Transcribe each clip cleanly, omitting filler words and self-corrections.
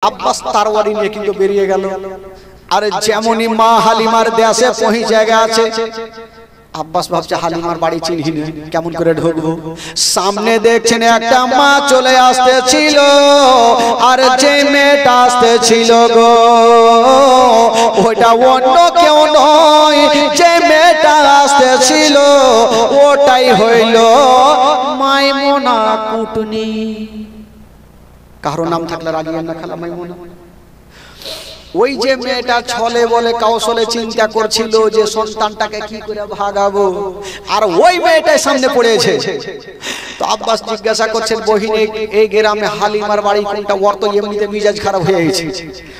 আব্বাস তারওয়ারি নিয়ে কিন্তু বেরিয়ে গেল। আর যেমনই মা হালিমার দেশে পৌঁছে গেছে, আব্বাস ভাবছে হালিমার বাড়ি চিনহি না, কেমন করে ঢুকবো। সামনে দেখছেন একটা মা চলে আসতেছিল, আর যে মেয়েটা আসতেছিল গো ওটা অন্য কেউ নয়, যে মেয়েটা আসতেছিল ওটাই হইল মাইমুনা কুটনি। কারো নাম থাকলে রাগিয়ে না খালা মাইমুনা। ওই যে মেয়েটা ছলে বলে কৌশলে চিন্তা করছিল যে সন্তানটাকে কি করে ভাগাবো, আর ওই মেয়েটাই সামনে পড়েছে। তো আব্বাস জিজ্ঞাসা করছেন, বহিনী এই গ্রামে হালিমার বাড়ি কোনটা? ওর তো এমনিতে মিজাজ খারাপ হয়ে গেছে,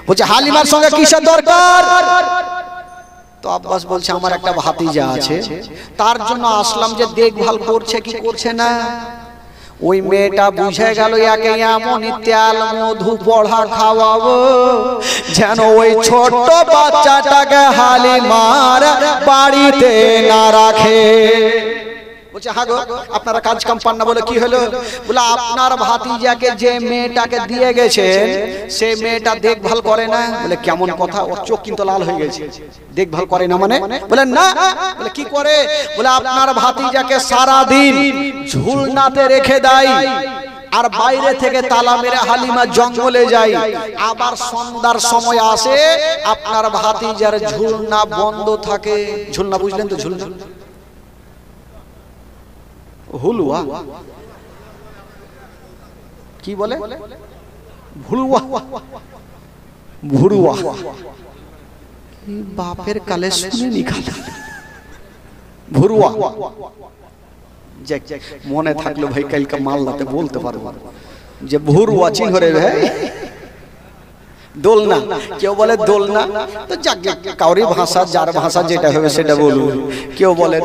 বলছে হালিমার সঙ্গে কিসের দরকার? তো আব্বাস বলছে আমার একটা ভাতিজা আছে, তার জন্য আসলাম যে দেখভাল করছে কি করছে না। ওই মেয়েটা বুঝে গেল একে এমনই তেল মধু পড়া খাওয়াবো যেন ওই ছোট্ট বাচ্চাটাকে হালিমার বাড়িতে না রাখে। বলছে হ্যাঁ গো, আপনারা কাজ কাম পান না বলে কি হলো? বলে আপনার ভাতিজাকে যে মেয়েটাকে দিয়ে গেছেন সে মেয়েটা দেখভাল করে না। বলে কেমন কথা? ওর চোখ কিন্তু লাল হয়ে গেছে। দেখভাল করে না মানে? বলে না। বলে কি করে? বলে আপনার ভাতিজাকে সারা দিন ঝুলনাতে রেখে দেয়, আর বাইরে থেকে তালা মেরে হালিমা জঙ্গলে যায়, আবার সন্ধ্যার সময় আসে আপনার ভাতিজার ঝুলনা বন্ধ থাকে। ঝুলনা বুঝলেন তো? ঝুলনা হুলুয়া কি বলে? ভুলুয়া, ভুরুয়া। বাপের কালে শুনে খালা ভুরুয়া। মনে থাকলো ভাই, কালকে মালদাতে বলতে পারবো যে ভুরুয়া চিহ্ন রে ভাই। দোলনা, কেউ বলে দোলনা, তো যাক কাউরি ভাষা যার ভাষা যেটা হবে সেটা বলুন। কেউ বলে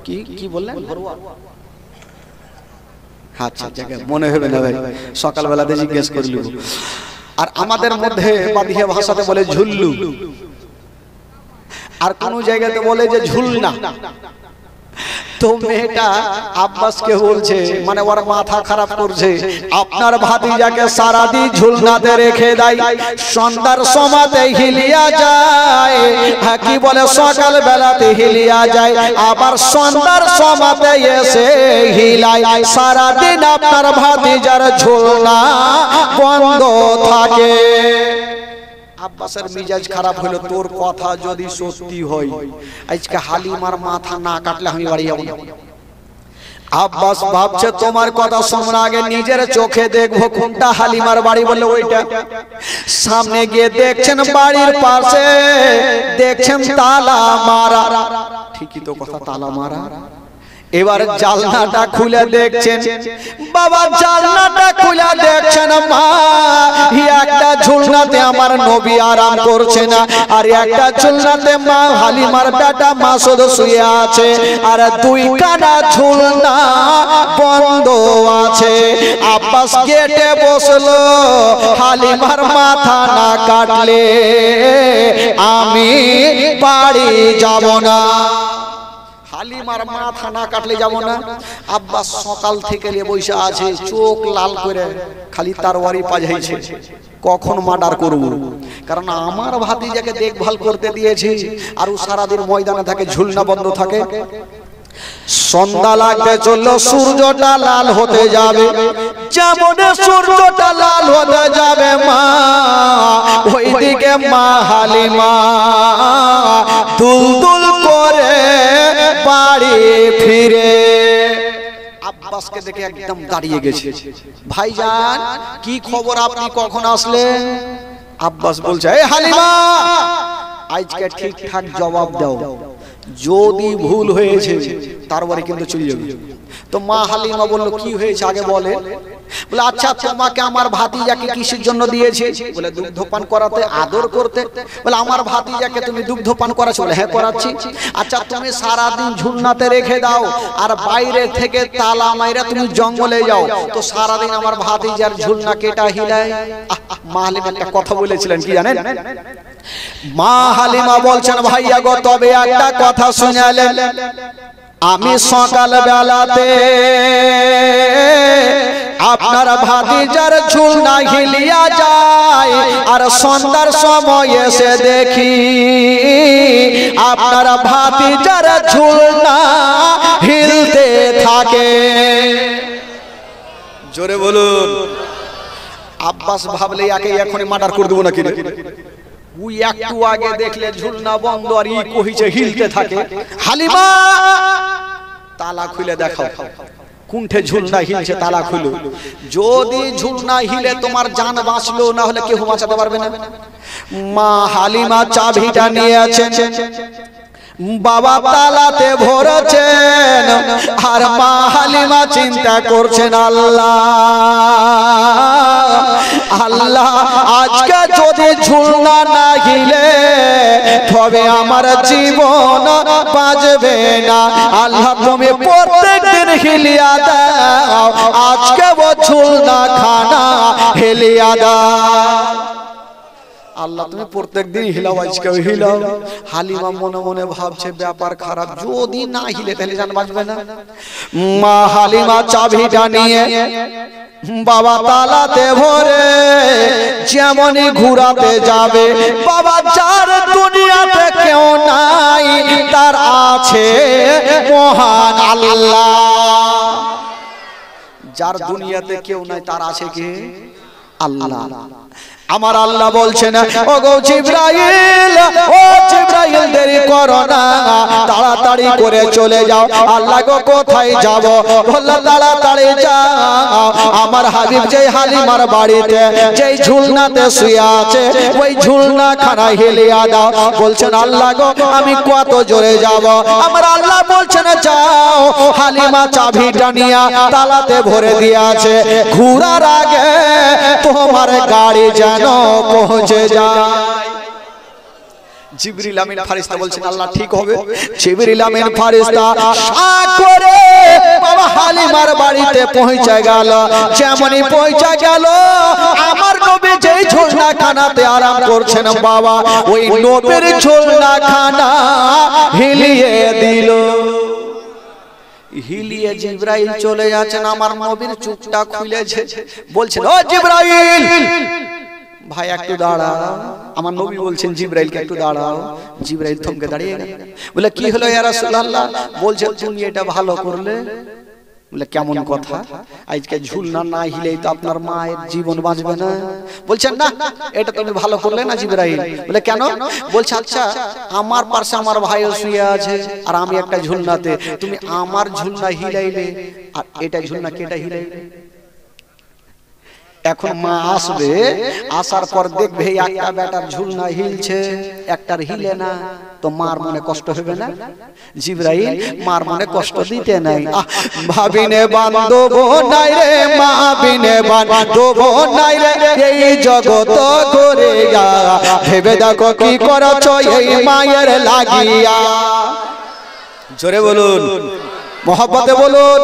কি কি বললেন? ভুরুয়া। আচ্ছা জায়গা মনে হবে না ভাই, সকালবেলাতে জিজ্ঞেস করলু। আর আমাদের মধ্যে বাদিয়া ভাষাতে বলে ঝুল্লু, আর কোন জায়গাতে বলে যে ঝুলনা। তো মেয়েটা আব্বাসকে বলছে, মানে ওর মাথা খারাপ করছে, আপনার ভাতিজাকে সারাদিন ঝুলনাতে রেখে দেয়, সন্ধ্যার সময়তে হিলিয়া যায়। হ্যাঁ কি বলে? সকাল বেলাতে হিলিয়া যায়, আবার সন্ধ্যার সময়তে এসে হিলায়। সারাদিন আপনার ভাতিজার ঝুলনা বন্ধ থাকে। আব্বাসের মিজাজ খারাপ হলো, তোর কথা যদি সত্যি হয় আজকে হালিমার মাথা না কাটলে আমি বাড়ি যাবো না। আব্বাস ভাবছে তোমার কথা শোনার আগে নিজের চোখে দেখবো কোনটা হালিমার বাড়ি। বলে ওইটা। সামনে গিয়ে দেখছেন বাড়ির পাশে দেখছেন তালা মারা। ঠিকই তো কথা, তালা মারা। এবার জানলাটা খুলে দেখছেন, বাবা জানলাটা খুলে দেখছেন মা একটা ঝুলনাতে আমার নবী আরাম করছে না, আর একটা ঝুলনাতে মা হালিমার বেটা মাসুদ শুয়ে আছে, আর দুই কানা ঝুলনা বন্ধ আছে। আব্বাস গেটে বসলো, হালিমার মাথা না কাটলে আমি বাড়ি যাব না। হালিমার মাথা না কাটলে যাবো না। আব্বাস সকাল থেকে বসে আছে, চোখ লাল করে খালি তারওয়ারি পাজাইছে, কখন মার্ডার করব। কারণ আমার ভাতিজাকে দেখভাল করতে দিয়েছি, আর ও সারাদিন ময়দানে থাকে, ঝুলনা বন্ধ থাকে। সন্ধ্যা লাগতে চললো, সূর্যটা লাল হতে যাবে। যেমন সূর্যটা লাল হতে যাবে মা, ওইদিকে মা হালিমা দুলদুল করে বাড়ি ফিরে। আব্বাসকে দেখে একদম দাঁড়িয়ে গেছে। ভাইজান কি খবর, আপনি কখন আসলেন? আব্বাস বলছে, এই হালিমা আজকে ঠিকঠাক জবাব দাও, যদি ভুল হয়েছে তারপরে কিন্তু চলে যাবে। তো মা হালিমা বলল কি হয়েছে আগে বলে। বলে আচ্ছা তোমাকে আমার ভাতিজাকে কিসের জন্য দিয়েছে? বলে দুগ্ধপান করাতে, আদর করতে। বলে আমার ভাতিজাকে তুমি দুগ্ধপান করাচ্ছ? বলে হ্যাঁ করাচ্ছি। আচ্ছা তুমি সারাদিন ঝুলনাতে রেখে দাও, আর বাইরে থেকে তালা মাইরা তুমি জঙ্গলে যাও, তো সারাদিন আমার ভাতিজার ঝুলনা কেটা হিলায়। মা হালিমা একটা কথা বলেছিলেন কি জানেন? মা হালিমা বলছেন, ভাইয়া গো তবে একটা কথা শুনালেন, আমি সকাল বেলাতে আপনার ভাতিজার ঝুলনা হিলিয়া যায় আর সন্ধ্যার সময় এসে দেখি আপনার ভাতিজার ঝুলনা হিলতে থাকে। জোরে বলুন। আব্বাস ভাবলে একে এখনই মার্ডার করে দেবো নাকি, ওই একটু আগে দেখলে ঝুলনা বন্ধ আর ই কহিছে হিলতে থাকে। হালিমা তালা খুলে দেখাও কোনঠে ঝুলনা হিলছে, তালা খুলো। যদি ঝুলনা হিলে তোমার জান বাঁচলো, না হলে কেউ বাঁচাতে পারবে না। মা হালিমা চাবিটা নিয়েছেন, বাবা তালাতে ভরেছেন, আর মা হালিমা চিন্তা করছেন আল্লাহ আল্লাহ আজকে যদি ঝুলনা না হিলে তবে আমার জীবন বাঁচবে না। আল্লাহ তুমি প্রত্যেকদিন হিলিয়া দাও, আজকে ও ঝুলনা খানা হিলিয়া দাও। আল্লাহ তুমি প্রত্যেকদিন হিলাও, আজকে হিলাও। হালিমা মনে মনে ভাবছে ব্যাপার খারাপ, যদি না হিলে তাহলে জান বাঁচবে না। মা হালিমা চাবিটা নিয়ে বাবা তালাতে ভরে যেমনই ঘুরাতে যাবে, বাবা যার দুনিয়াতে কেউ নাই তার আছে মহান আল্লাহ। যার দুনিয়াতে কেউ নাই তার আছে কে? আল্লাহ। আমার আল্লাহ বলছেন, ও গো জিবরাইল, ও জিবরাইল দেরি করো না, তাড়াতাড়ি করে চলে যাও। আল্লাহ গো কোথায় যাব? বললেন তাড়াতাড়ি যাও, আমার হাবিব যেই হালিমার বাড়িতে যেই ঝুলনাতে শুয়ে আছে ওই ঝুলনা খানা হিলিয়া দাও। বলছেন আল্লাহ গো আমি কত জোরে যাব? আমার আল্লাহ বলছেন যাও। হালিমা চাবিটা নিয়ে তালাতে ভরে দিয়ে আছে, ঘুরার আগে তোমার গাড়ি যেন পৌঁছে যায়। জিবরিল আমিন ফেরেশতা বলছেন আল্লাহ ঠিক হবে। জিবরিল আমিন ফেরেশতা সাক করে বাবা হালিমার বাড়িতে পৌঁছে গেল। যেমনই পৌঁছে গেল, আমার নবী যেই ঝুলনা খানাতে আরাম করছেন বাবা, ওই নবীর ঝুলনা খানা হিলিয়ে দিল। হিলিয়ে জিবরাইল চলে যাচ্ছেন, আমার নবীর চুপটা খুলেছে। বলছেন ও জিবরাইল ভাই একটু দাঁড়াও। আমার নবী বলছেন জিবরাইলকে একটু দাঁড়াও। জিবরাইল থমকে দাঁড়িয়ে গেল। বলে কি হলো ইয়া রাসূলুল্লাহ? বলছে তুমি এটা ভালো করলে। বলে কেমন কথা? আজকে ঝুলনা না হিলেই তো আপনার মায়ের জীবন বাঁচবে না। বলছেন না এটা তুমি ভালো করলে না জিবরাইল। বলে কেন? বলছে আচ্ছা আমার পাশে আমার ভাইও শুয়ে আছে আর আমি একটা ঝুলনাতে, তুমি আমার ঝুলনা হিলাইলে আর এটা ঝুলনা কেটা হিলাইলে? এখন মা আসবে, আসার পর দেখবে একটা বেটার ঝুলনা হিলছে একটার হিলে না, তো মার মনে কষ্ট হবে না? জিবরাইল মার মনে কষ্ট দিতে নাই। ভাবিনে বান্ধব নাই রে, মা বিনে বান্ধব নাই রে, এই জগৎ করে ভেবে দেখো কি করছো এই মায়ের লাগিয়া। জোরে বলুন, মহব্বতে বলুন।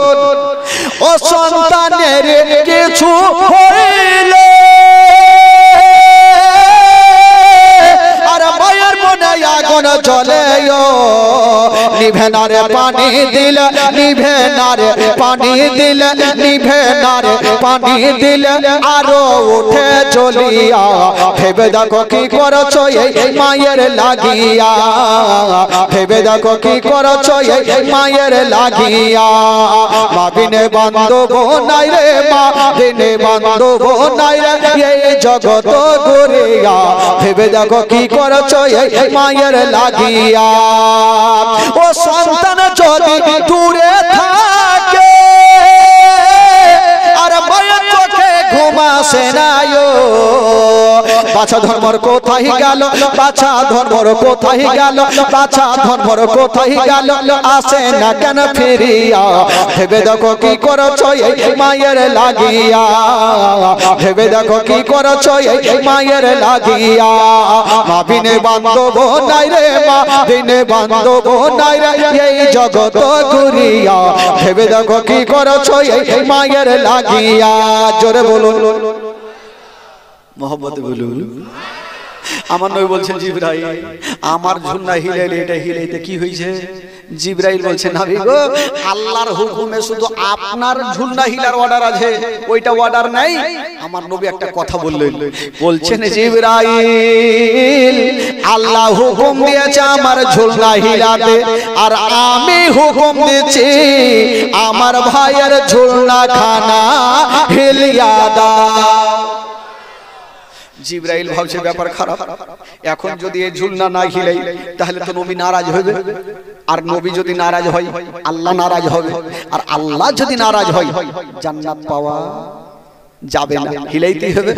ও সন্তানের কিছু হইলে আর মায়ের মনে আগুন জ্বলে, নিভে না রে পানি দিল, নিভে না রে পানি দিল, নিভে না রে পানি দিল, আরো উঠে চলিয়া ভেবে দেখো কি করছো এই মায়ের লাগিয়া। ভেবে দেখো কি করছো এই মায়ের লাগিয়া। মা বিনে বান্ধব নাই রে, মা বিনে বান্ধব নাই রে, এই জগৎ গড়িয়া ভেবে দেখো কি করছো এই মায়ের লাগিয়া। ও সন্তান যদি দূরে থাকে আর মায়ের চোখে ঘুম আসে না, বাছা ধর্মর কোথায় গেল, বাছা ধর্মর কোথায় গেল, বাছা ধর্মর কোথায় গেল, আসে না কেন ফিরিয়া। ভেবে দেখো কি করছো এই মায়ের লাগিয়া। ভেবে দেখো কি করছো এই মায়ের লাগিয়া। মা বিনে বান্ধব নাই রে, মা বিনে বান্ধব নাই রে, এই জগৎ ঘুরিয়া ভেবে দেখো কি করছো এই মায়ের লাগিয়া। জোরে বলুন, মোহাম্মদ বলুন। আমার নবী বলছেন জিবরাইল আমার ঝুলনা হিলাইলে এটা হিলাইতে কি হয়েছে? জিবরাইল বলছে নবী গো আল্লাহর হুকুমে শুধু আপনার ঝুলনা হিলার অর্ডার আছে, ওইটা অর্ডার নাই। আমার নবী একটা কথা বললেন, বলছেন জিবরাইল আল্লাহ হুকুম দিয়েছে আমার ঝুলনা হিলাতে, আর আমি হুকুম দিচ্ছি আমার ভাইয়ের ঝুলনা খানা হিলিয়া দাও। জিবরাইল ভাবছে ব্যাপার খারাপ, এখন যদি এই ঝুলনা না হিলাই তাহলে তো নবী নারাজ হবে, আর নবী যদি নারাজ হয় আল্লাহ নারাজ হবে, আর আল্লাহ যদি নারাজ হয় জান্নাত পাওয়া যাবে না, হিলাইতেই হবে।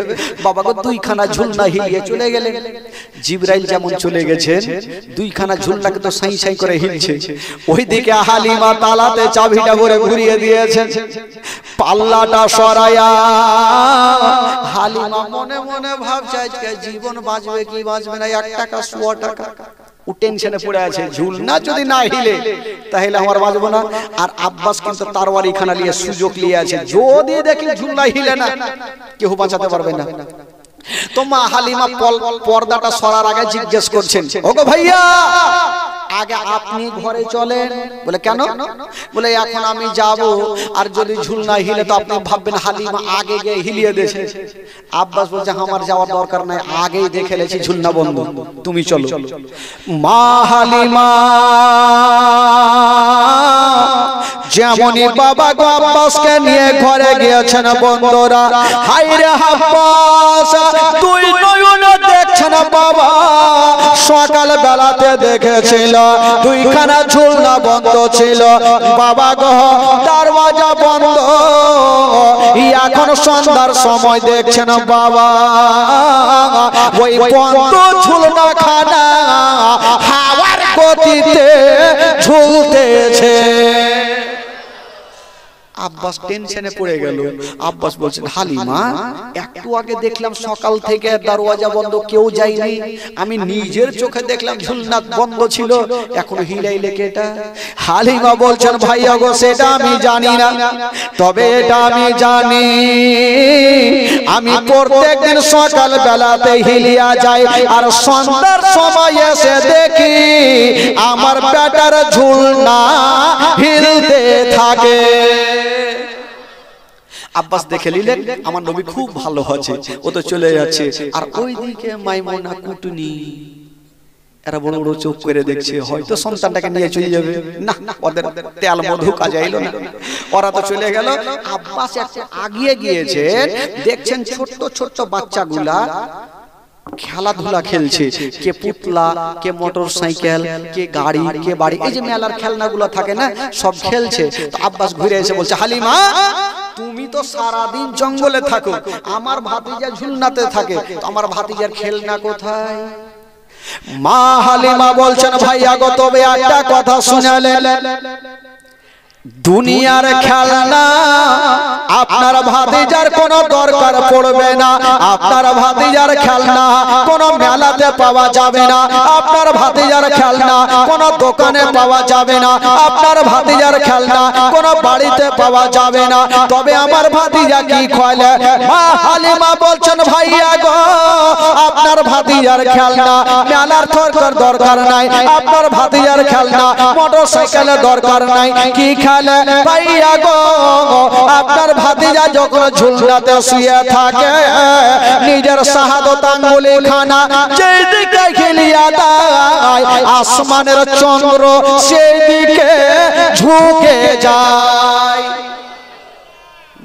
বাবা গো দুইখানা ঝুলনা হিলিয়ে চলে গেলেন। জিবরাইল যেমন চলে গেছেন দুইখানা ঝুলনাকে তো সাই সাই করে হিলছে, ওইদিকে হালিমা তালাতে চাবিটা ভরে ঘুরিয়ে দিয়েছেন, পাল্লাটা সরায়া হালিমা মনে মনে ভাবছে আজকে জীবন বাঁচবে কি বাঁচবে না, 1 টাকা 100 টাকা ও টেনশনে পড়ে আছে, ঝুলনা যদি না হিলে তাহলে আমার বাঁচবো না। আর আব্বাস কিন্তু তরবারি খানা নিয়ে সুযোগ নিয়ে আছে, যদি দেখি ঝুলনা হিলে না কেউ বাঁচাতে পারবে না। তো মা হালিমা পর্দাটা সরার আগে জিজ্ঞেস করছেন, ওগো ভাইয়া আগে আপনি ঘরে চলেন। বলে কেন? বলে এখন আমি যাব, আর যদি ঝুলনা হিলে তো আপনি ভাববেন হালিমা আগে গিয়ে হিলিয়ে দিয়েছে। আব্বাস বলছে আমার যাওয়ার দরকার নাই, আগেই দেখে লেছি ঝুলনা বন্ধ, তুমি চলো। মা হালিমা যেমনই বাবা গো আব্বাসকে নিয়ে ঘরে গিয়েছেন, বন্ধুরা হায়রে আব্বাস তুই নয়ন দেখছেন বাবা সকাল বেলাতে দেখেছিল দুইখানা ঝুলনা বন্ধ ছিল, বাবা গো দরওয়াজা বন্ধ, এখন সন্ধ্যার সময় দেখছেন বাবা ওই বন্ধ ঝুলনা খানা হাওয়ার গতিতে ঝুলতেছে। আব্বাস টেনশনে পড়ে গেল। আব্বাস বলছেন হালিমা একটু আগে দেখলাম সকাল থেকে দরওয়াজা বন্ধ, কেউ যায়নি, আমি নিজের চোখে দেখলাম ঝুলনা বন্ধ ছিল, এখন হিলাইলে কেটা? হালিমা বলছেন ভাইয়া গো সেটা আমি জানি না, তবে এটা আমি জানি আমি প্রত্যেকদিন সকাল বেলাতে হিলিয়া যাই, আর সন্ধ্যার সময় এসে দেখি আমার বেটার ঝুলনা হিলতে থাকে। আব্বাস দেখে নিলেন আমার নবী খুব ভালো আছে, ও তো চলে যাচ্ছে, আর ওইদিকে মাইমুনা কুটুনি এরা বড় বড় চোখ করে দেখছে, হয়তো সন্তানটাকে নিয়ে চলে যাবে। না, ওদের তেল মধু কাজে এলো না, ওরা তো চলে গেল। আব্বাস একটু আগিয়ে গিয়েছে, দেখছেন ছোট্ট ছোট্ট বাচ্চাগুলা খেলাধুলা খেলছে, কে পুতলা, কে মোটর সাইকেল, কে গাড়ি, কে বাড়ি, এই যে মেলার খেলনাগুলো থাকে না সব খেলছে। তো আব্বাস ঘুরে এসে বলছে হালিমা তুমি তো সারাদিন জঙ্গলে থাকো, আমার ভাতিজা ঝুলনাতে থাকে, তো আমার ভাতিজার খেলনা কোথায়? মা হালিমা বলছেন ভাইয়া গো তবে একটা কথা শুনালেন, দুনিয়ার খেলনা আপনার ভাতিজার কোনো দরকার পড়বে না, আপনার ভাতিজার খেলনা কোনো মেলাতে পাওয়া যাবে না, আপনার ভাতিজার খেলনা কোনো দোকানে পাওয়া যাবে না, আপনার ভাতিজার খেলনা কোনো বাড়িতে পাওয়া যাবে না, তবে আমার ভাতিজা কি খোলে? মা হালিমা বলছেন ভাইয়া গো আপনার ভাতিজার খেলনা মেলার দরকার নাই, আপনার ভাতিজার খেলনা মোটর সাইকেলের দরকার নাই, কি ভাইয়া গো আপনার ভাতিজা যখন ঝুলনাতে শুয়ে থাকে নিজের শাহাদত আঙ্গুলি খানা যেই দিকে খেলিয়া দেয় আসমানের চন্দ্র সেই দিকে ঝুঁকে যায়।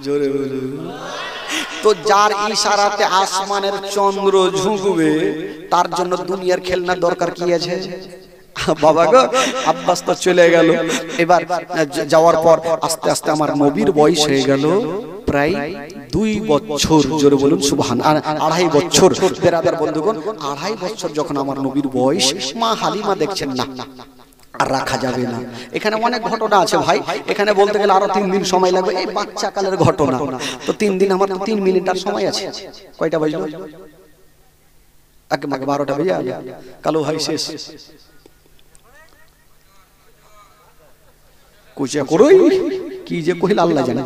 জোরে বলুন। তো যার ইশারাতে আসমানের চন্দ্র ঝুঁকবে তার জন্য দুনিয়ার খেলনার দরকার কি আছে? বাবা গো আব্বাস তো চলে গেল, এবার যাওয়ার পর আস্তে আস্তে আমার নবীর বয়স হয়ে গেল প্রায় 2 বছর। জোরে বলুন সুবহান। 2.5 বছর বেরাদার বন্ধুগণ, 2.5 বছর যখন আমার নবীর বয়স, মা হালিমা দেখছেন না আর রাখা যাবে না। এখানে অনেক ঘটনা আছে ভাই, এখানে বলতে গেলে আরো 3 দিন সময় লাগবে, এই বাচ্চা কালের ঘটনা। তো 3 দিন, আমার তো 3 মিনিট আর সময় আছে। কয়টা বাজলো? আগে 12টা বেজে গেল, কালো ভাই শেষ কুচা করই কি যে কইল আল্লাহ জানে।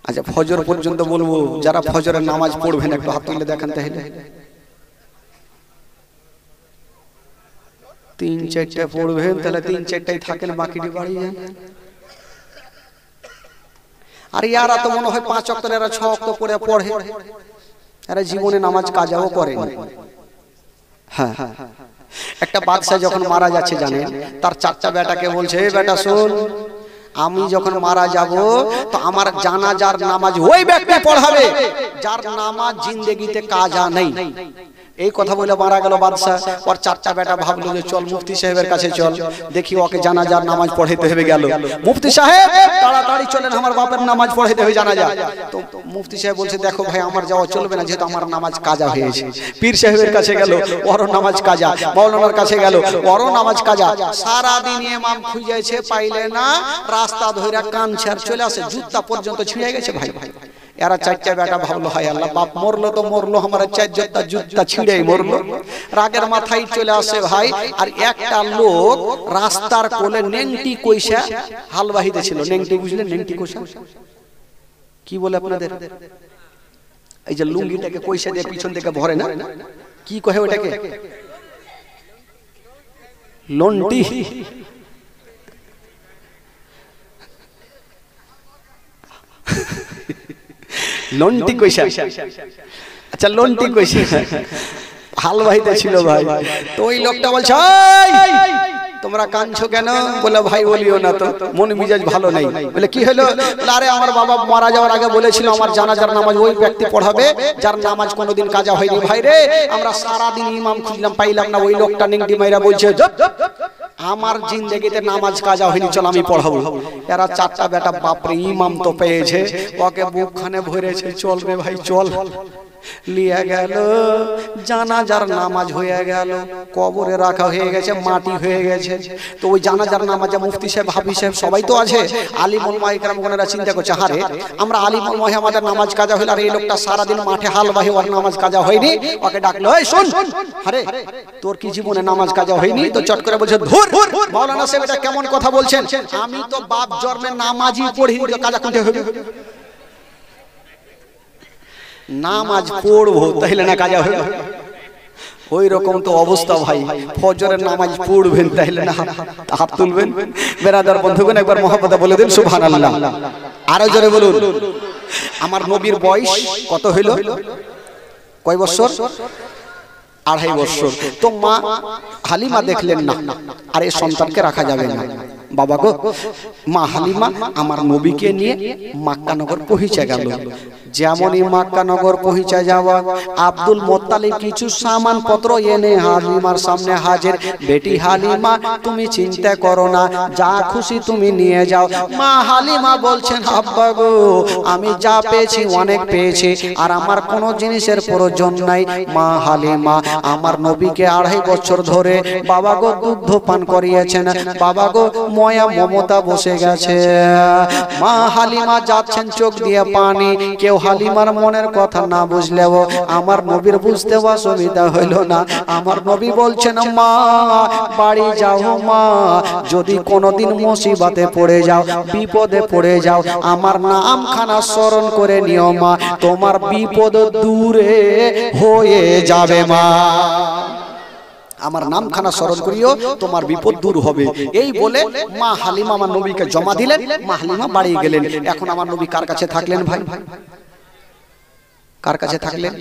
আচ্ছা ফজর পর্যন্ত বলবো, যারা ফজরের নামাজ পড়বেন একটু হাত তুলে দেখান তাহলে। তিন চারটা পড়বেন, তাহলে তিন চারটাই থাকেন, বাকিটি বাড়ি যান। আর ইয়ারা তো মনে হয় 5 ওয়াক্ত, এরা 6 ওয়াক্ত করে পড়ে, এরা জীবনে নামাজ কাজাও করে না। হ্যাঁ, একটা বাদশা যখন মারা যাচ্ছে জানেন, তার 4টা বেটাকে বলছে, এই বেটা শোন, আমি যখন মারা যাব তো আমার জানাজার নামাজ ওই ব্যক্তি পড়াবে যার নামাজ জিন্দেগিতে কাজা নেই। এই কথা বলে মারা গেল বাদশা। ওর 4টা বেটা ভাবলো যে চল মুফতি সাহেবের কাছে চল, দেখি ওকে জানাজার নামাজ পড়াইতে হবে। গেল মুফতি সাহেব, তাড়াতাড়ি চলেন, আমার বাপের নামাজ পড়াইতে হবে জানাজা। তো মুফতি সাহেব বলছে, দেখো ভাই, আমার যাওয়া চলবে না, যেহেতু আমার নামাজ কাজা হয়েছে। পীর সাহেবের কাছে গেল, ওরও নামাজ কাজা। মাওলানার কাছে গেল, ওরও নামাজ কাজা। সারা দিন ইমাম খুঁজেছে, পাইলে না, রাস্তা ধরে কান ছেড়ে চলে আসে, জুতা পর্যন্ত ছিঁড়ে গেছে। ভাই এরা 4টা বেটা ভাবলো, হায় আল্লাহ, বাপ মরলো তো মরলো, আমার 4 জুতা ছিঁড়েই মরলো। রাগের মাথায় চলে আসে ভাই। আর একটা লোক রাস্তার কোলে নেংটি কইসা হালবাহিতে ছিল। নেংটি বুঝলেন? নেংটি কইসা কি বলে আপনাদের? এই যে লুঙ্গিটাকে কইসা দিয়ে পিছন থেকে ভরে না, কি কহে ওটাকে? লন্টি। লন্টি কইসা, আচ্ছা লন্টি কইসা হালবাহিতে ছিল ভাই। তো ওই লোকটা বলছে, তোমরা কাঁদছো কেন? বলে, ভাই বলিও না তো, মন মিজাজ ভালো নাই। বলে, কি হলো? বলে, আরে আমার বাবা মারা যাওয়ার আগে বলেছিল আমার জানাজার নামাজ ওই ব্যক্তি পড়াবে যার নামাজ কোনোদিন কাজা হয়নি। ভাই রে, আমরা সারা দিন ইমাম খুঁজলাম, পাইলাম না। ওই লোকটা নেংটি মাইরা বলছে, আমার জিন্দেগিতে নামাজ কাজা হয়নি, চল আমি পড়াবো। এরা 4টা বেটা, বাপরে, ইমাম তো পেয়েছে, ওকে বুকখানে ভরেছে, চল রে ভাই চল। লিয়া গেল, জানাজার নামাজ হয়ে গেল, কবরে রাখা হয়ে গেছে, মাটি হয়ে গেছে। তো ওই জানাজার নামাজে মুফতি সাহেব, হাফিজ সাহেব সবাই তো আছে। আলিম উলামা ইকরামগণেরা চিন্তা করছে, হারে আমরা আলিম উলামা, আমাদের নামাজ কাজা হইল, আর এই লোকটা সারাদিন মাঠে হাল বাহি, ওর নামাজ কাজা হয়নি। ওকে ডাকলো, এই শোন, আরে তোর কি জীবনে নামাজ কাজা হয়নি? তো চট করে বলছে, ধুর মাওলানা সাহেব, এটা কেমন কথা বলছেন? আমি তো বাপ জন্মে নামাজই পড়িনি, তো কাজা করতে হবে? নামাজ পড়বো তাইলে না কাজা হবে? ওই রকম তো অবস্থা ভাই। ফজরের নামাজ পড়বেন তাইলে না হাত তুলবেন। বেরাদার বন্ধুগণ, একবার মহব্বতে বলে দিন সুবহানাল্লাহ। আরো জোরে বলুন। আমার নবীর বয়স কত হইল? কয় বছর? 2.5 বছর। তো মা হালিমা দেখলেন না, আর এই সন্তানকে রাখা যাবে না। বাবা গো, মা হালিমা আমার নবীকে নিয়ে মক্কা নগর পৌঁছে গেল। যেমনই মক্কা নগর পৌঁছে যাওয়া, আব্দুল মুত্তালিব কিছু সামান পত্র এনে হালিমার সামনে হাজির। বেটি হালিমা, তুমি চিন্তা করো না, যা খুশি তুমি নিয়ে যাও। মা হালিমা বলছেন, আব্বা গো, আমি যা পেয়েছি অনেক পেয়েছি, আর আমার কোনো জিনিসের প্রয়োজন নাই। মা হালিমা আমার নবীকে 2.5 বছর ধরে বাবা গো দুগ্ধ পান করিয়েছেন। বাবা গো, ময়া মমতা বসে গেছে। মা হালিমা যাচ্ছেন চোখ দিয়ে পানি। কেউ হালিমার মনের কথা না বুঝলেও আমার নবীর বুঝতে অসুবিধা হইল না। আমার নবী বলছেন, মা বাড়ি যাও মা, যদি কোনোদিন মুসিবতে পড়ে যাও, বিপদে পড়ে যাও, আমার নামখানা স্মরণ করে নিও মা, তোমার বিপদ দূরে হয়ে যাবে মা। আমার নামখানা স্মরণ করিও, তোমার বিপদ দূর হবে। এই বলে মা হালিমা আমার নবীকে জমা দিলেন। মা হালিমা বাড়ি গেলেন। এখন আমার নবী কার কাছে থাকলেন ভাই? কার কাছে থাকলেন?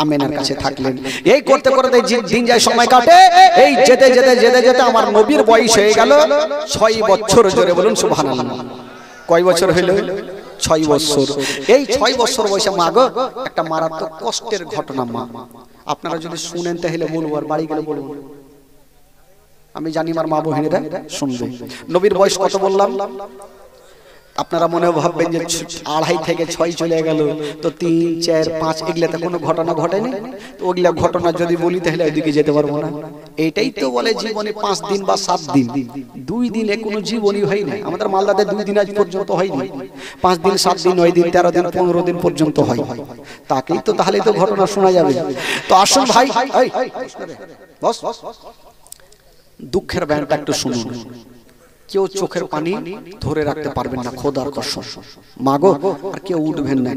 আমেনার কাছে থাকলেন। এই করতে করতে দিন যায়, সময় কাটে। এই যেতে যেতে যেতে যেতে আমার নবীর বয়স হয়ে গেল 6 বছর। জোরে বলুন সুবহানাল্লাহ। কয় বছর হইল? 6 বছর। এই 6 বছর বয়সে মা গো একটা মারাত্মক কষ্টের ঘটনা। মা আপনারা যদি শুনেন তাহলে বলবো, আর বাড়ি গেলে বলবো। আমি জানি আমার মা বহিনীরা শুনবে। নবীর বয়স কত বললাম? আপনারা মনে ভাববেন যে 2.5 থেকে 6 চলে গেল, তো 3, 4, 5 এগুলাতে কোনো ঘটনা ঘটেনি। তো ওগুলা ঘটনা যদি বলি তাহলে ওইদিকে যেতে পারবো না। এইটাই তো বলে জীবনে 5 দিন বা 7 দিন। 2 দিনে কোনো জীবনই হয় না। আমাদের মালদাতে 2 দিন আজ পর্যন্ত হয়নি। 5 দিন, 7 দিন, 9 দিন, 13 দিন, 15 দিন পর্যন্ত হয়। তাকেই তো, তাহলেই তো ঘটনা শোনা যাবে। তো আসুন ভাই, বস দুঃখের ব্যাপারটা একটু শুনুন। কেউ চোখের পানি ধরে রাখতে পারবেন না, খোদার কসম। মাগো আর কেউ উঠবেন না।